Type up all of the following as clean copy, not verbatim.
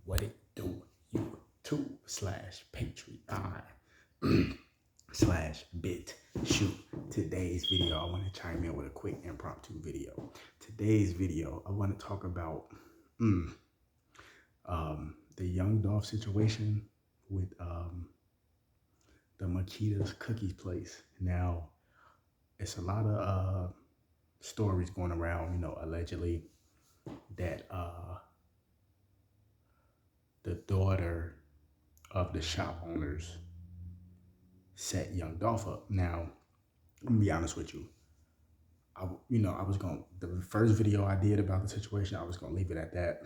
What it do? YouTube slash Patreon slash bit shoot. Today's video, I want to chime in with a quick impromptu video. Today's video, I want to talk about the young Dolph situation with the Makita's Cookies place. Now, it's a lot of stories going around, allegedly that the daughter of the shop owners set young Dolph up. Now, I'm gonna be honest with you. The first video I did about the situation, I was gonna leave it at that.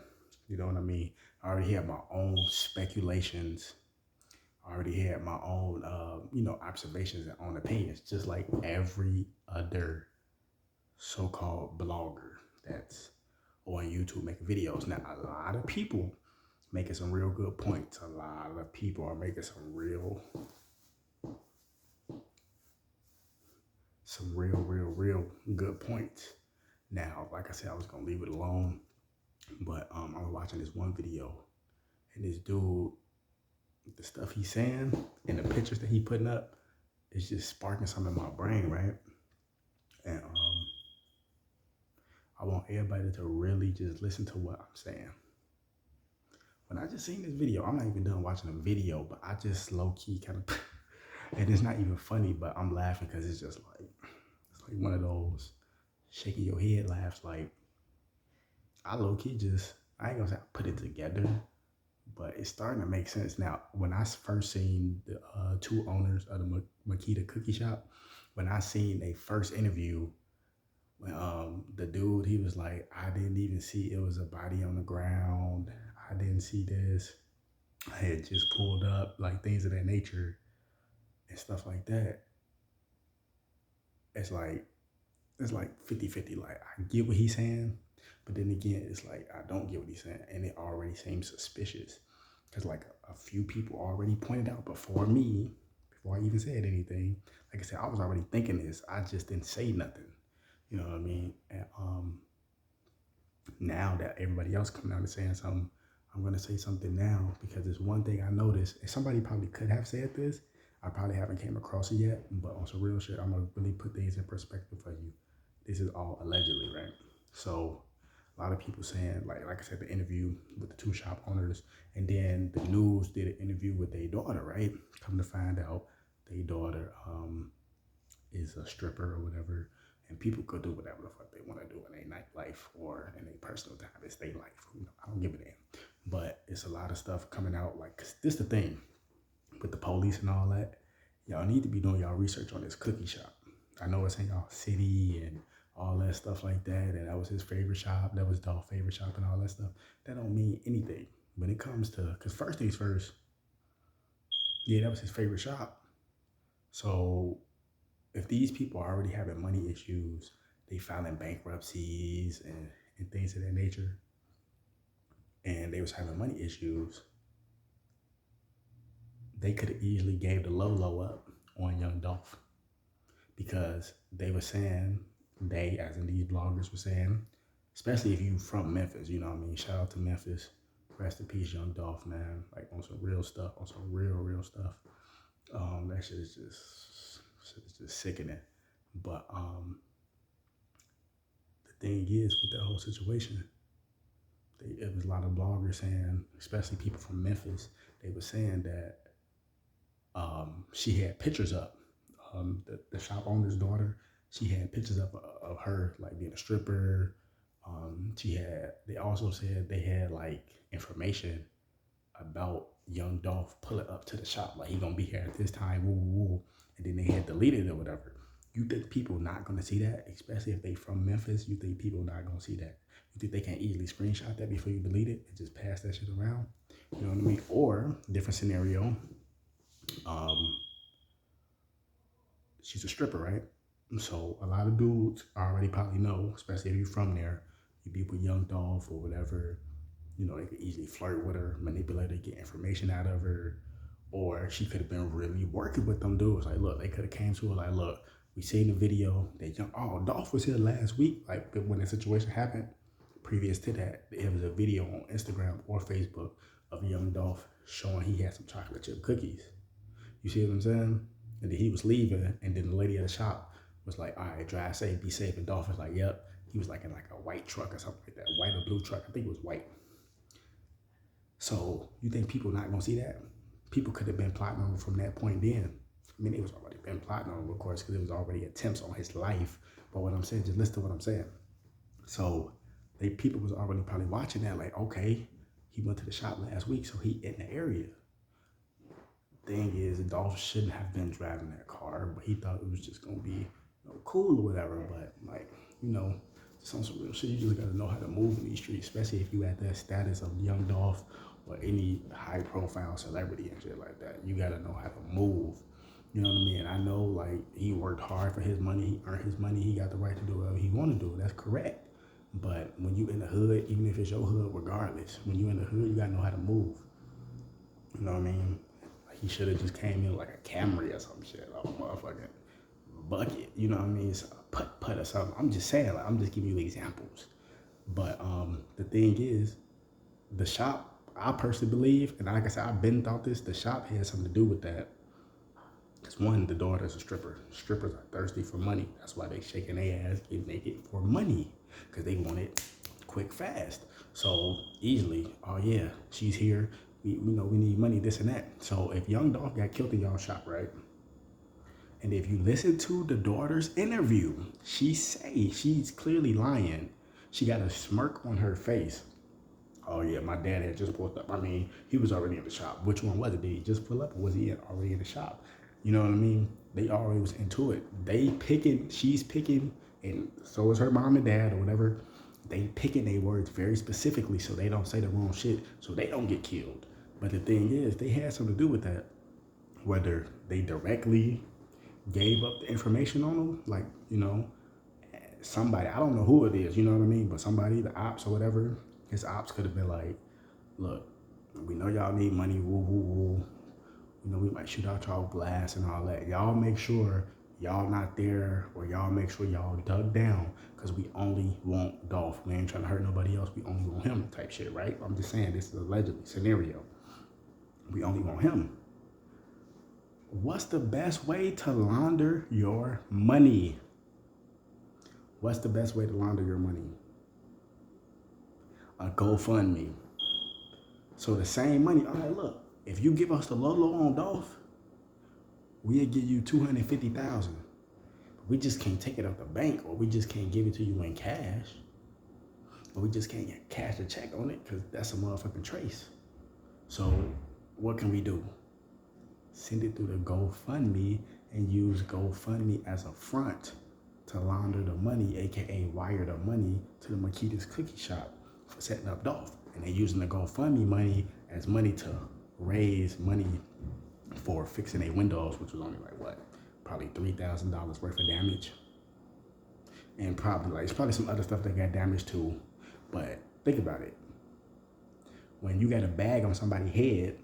You know what I mean? I already had my own speculations. I already had my own, observations and own opinions, just like every other so-called blogger that's on YouTube making videos. Now, a lot of people making some real good points. A lot of people are making some real good points. Now, like I said, I was gonna leave it alone, but I was watching this one video, and this dude, the stuff he's saying and the pictures that he putting up is just sparking something in my brain, right? And I want everybody to really just listen to what I'm saying. When I just seen this video, I'm not even done watching the video, but I just low-key kind of, and it's not even funny, but I'm laughing because it's like one of those shaking your head laughs. Like, I low-key I ain't gonna say I put it together, but it's starting to make sense. Now, when I first seen the two owners of the Makita Cookie Shop, when I seen a first interview, when the dude, he was like, I didn't even see it was a body on the ground. I didn't see this. I had just pulled up, like things of that nature and stuff like that. It's like 50-50. Like, I get what he's saying, but then again, it's like I don't get what he's saying, and it already seems suspicious. Because like a few people already pointed out before me, before I even said anything. Like I said, I was already thinking this. I just didn't say nothing. You know what I mean? And now that everybody else coming out and saying something, I'm gonna say something now, because it's one thing I noticed, and somebody probably could have said this. I probably haven't came across it yet, but on some real shit, I'm gonna really put things in perspective for you. This is all allegedly, right? So a lot of people saying, like I said, the interview with the two shop owners, and then the news did an interview with their daughter, right? Come to find out, their daughter is a stripper or whatever, and people could do whatever the fuck they want to do in their nightlife or in their personal time. It's their life. I don't give a damn. But it's a lot of stuff coming out. Like, 'cause this the thing with the police and all that. Y'all need to be doing y'all research on this cookie shop. I know it's in y'all city and all that stuff like that, and that was his favorite shop, that was Dolph's favorite shop and all that stuff. That don't mean anything when it comes to, because first things first, yeah, that was his favorite shop. So if these people are already having money issues, they filing bankruptcies and things of that nature, and they was having money issues, they could have easily gave the Lolo up on young Dolph, because they were saying, they, as in these bloggers, were saying, especially if you from Memphis, you know what I mean? Shout out to Memphis. Rest in peace, young Dolph, man. Like, on some real stuff, on some real stuff. That shit is just sickening. But the thing is, with that whole situation, it was a lot of bloggers saying, especially people from Memphis, they were saying that she had pictures up. The shop owner's daughter, she had pictures up of her like being a stripper. They also said they had like information about young Dolph pulling up to the shop, like he gonna be here at this time, woo, woo, woo. And then they had deleted it or whatever. You think people not gonna see that, especially if they from Memphis? You think people not gonna see that? You think they can easily screenshot that before you delete it and just pass that shit around? You know what I mean? Or different scenario, she's a stripper, right? So a lot of dudes already probably know, especially if you're from there, you be with young Dolph or whatever, they could easily flirt with her, manipulate her, get information out of her. Or she could have been really working with them dudes. Like, look, they could have came to her like, look, we seen the video. Dolph was here last week, like when the situation happened. previous to that, it was a video on Instagram or Facebook of young Dolph showing he had some chocolate chip cookies. You see what I'm saying? And then he was leaving, and then the lady at the shop was like, all right, drive safe, be safe. And Dolph was like, yep. He was like in like a white truck or something like that, white or blue truck. I think it was white. So you think people not gonna see that? People could have been plotting on him from that point then. I mean, it was already been plotting on him, of course, because it was already attempts on his life. But what I'm saying, just listen to what I'm saying. So people was already probably watching that, like, okay, he went to the shop last week, so he in the area. Thing is, Dolph shouldn't have been driving that car, but he thought it was just gonna be cool or whatever. But like, just on some real shit, you just gotta know how to move in these streets, especially if you at that status of young Dolph or any high profile celebrity and shit like that. You gotta know how to move. You know what I mean? I know, like, he worked hard for his money, he earned his money, he got the right to do whatever he wanna do. That's correct. But when you in the hood, even if it's your hood, regardless, when you in the hood, you gotta know how to move. You know what I mean? Like, he should have just came in like a Camry or some shit, or a motherfucking bucket. You know what I mean? It's a putt or something. I'm just saying, like, I'm just giving you examples. But the thing is, the shop, I personally believe, and like I said, I've been thought this, the shop had something to do with that. Because one, the daughter's a stripper. Strippers are thirsty for money. That's why they shaking their ass, get naked for money. Because they want it quick, fast. So easily, oh yeah, she's here. We need money, this and that. So if young Dolph got killed in y'all shop, right? And if you listen to the daughter's interview, she's clearly lying. She got a smirk on her face. Oh yeah, my dad had just pulled up. I mean, he was already in the shop. Which one was it? Did he just pull up, or was he already in the shop? You know what I mean? They already was into it. She's picking, and so is her mom and dad or whatever. They picking their words very specifically so they don't say the wrong shit, so they don't get killed. But the thing is, they had something to do with that. Whether they directly gave up the information on them, like, somebody, I don't know who it is, you know what I mean? But somebody, the ops or whatever, his ops could have been like, look, we know y'all need money, woo, woo, woo. We might shoot out y'all glass and all that. Y'all make sure y'all not there, or y'all make sure y'all dug down, because we only want Dolph. We ain't trying to hurt nobody else. We only want him type shit, right? I'm just saying, this is allegedly scenario. We only want him. What's the best way to launder your money? What's the best way to launder your money? A GoFundMe. So the same money, all right, look, if you give us the Lolo on Dolph, we'll give you $250,000. We just can't take it out the bank, or we just can't give it to you in cash, or we just can't cash a check on it because that's a motherfucking trace. So what can we do? Send it through the GoFundMe and use GoFundMe as a front to launder the money, aka wire the money to the Makita's cookie shop for setting up Dolph. And they're using the GoFundMe money as money to raise money for fixing their windows, which was only like probably $3,000 worth of damage. And it's probably some other stuff that got damaged too. But think about it. When you got a bag on somebody's head,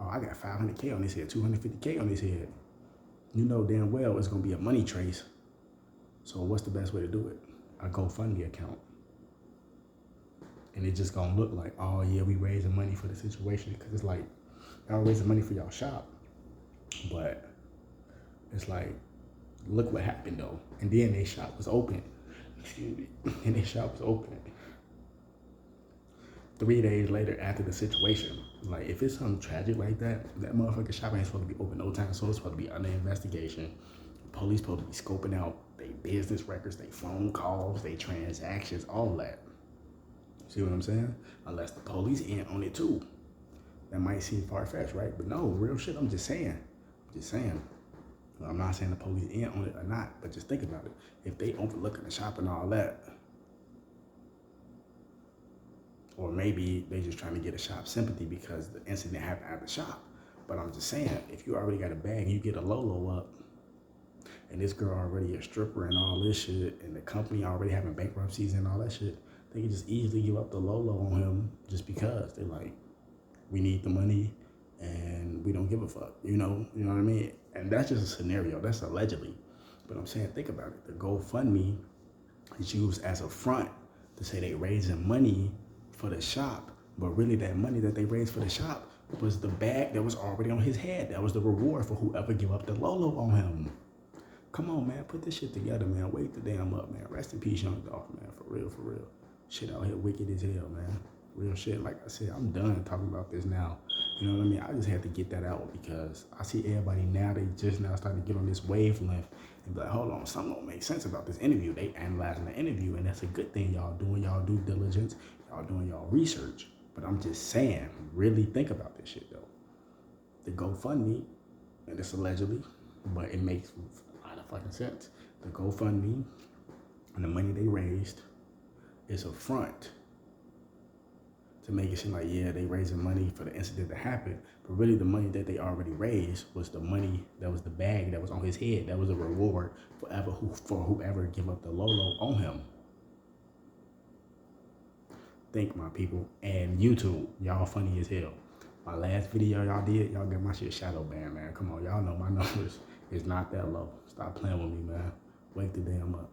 oh, I got $500K on this head, $250K on this head, you know damn well it's gonna be a money trace. So what's the best way to do it? A GoFundMe account. And it's just gonna look like, oh yeah, we raising money for the situation, because it's like, y'all raising money for y'all shop, but it's like, look what happened though. And then their shop was open. Excuse me. And their shop was open 3 days later after the situation. Like, if it's something tragic like that, that motherfucking shop ain't supposed to be open no time. So it's supposed to be under investigation. Police supposed to be scoping out their business records, their phone calls, their transactions, all that. See what I'm saying? Unless the police in on it too. That might seem far-fetched, right? But no, real shit, I'm just saying. Well, I'm not saying the police in on it or not, but just think about it. If they overlooking the shop and all that, or maybe they just trying to get a shop sympathy because the incident happened at the shop. But I'm just saying, if you already got a bag and you get a Lolo up, and this girl already a stripper and all this shit, and the company already having bankruptcies and all that shit, they can just easily give up the Lolo on him just because they're like, we need the money and we don't give a fuck, you know what I mean? And that's just a scenario, that's allegedly. But I'm saying, think about it. The GoFundMe is used as a front to say they raising money for the shop, but really that money that they raised for the shop was the bag that was already on his head. That was the reward for whoever give up the Lolo on him. Come on, man, put this shit together, man. Wake the damn up, man. Rest in peace, young Dolph, man. For real, for real. Shit out here wicked as hell, man. Real shit. Like I said, I'm done talking about this now. You know what I mean? I just had to get that out because I see everybody now, they just now starting to get on this wavelength and be like, hold on, something don't make sense about this interview. They analyzing the interview, and that's a good thing. Y'all doing y'all due diligence. Y'all doing y'all research. But I'm just saying, really think about this shit, though. The GoFundMe, and it's allegedly, but it makes a lot of fucking sense. The GoFundMe and the money they raised is a front to make it seem like, yeah, they raising money for the incident that happened, but really the money that they already raised was the money that was the bag that was on his head. That was a reward for whoever give up the Lolo on him. Think, my people. And YouTube, y'all funny as hell. My last video y'all did, y'all got my shit shadow banned, man. Come on, y'all know my numbers is not that low. Stop playing with me, man. Wake the damn up.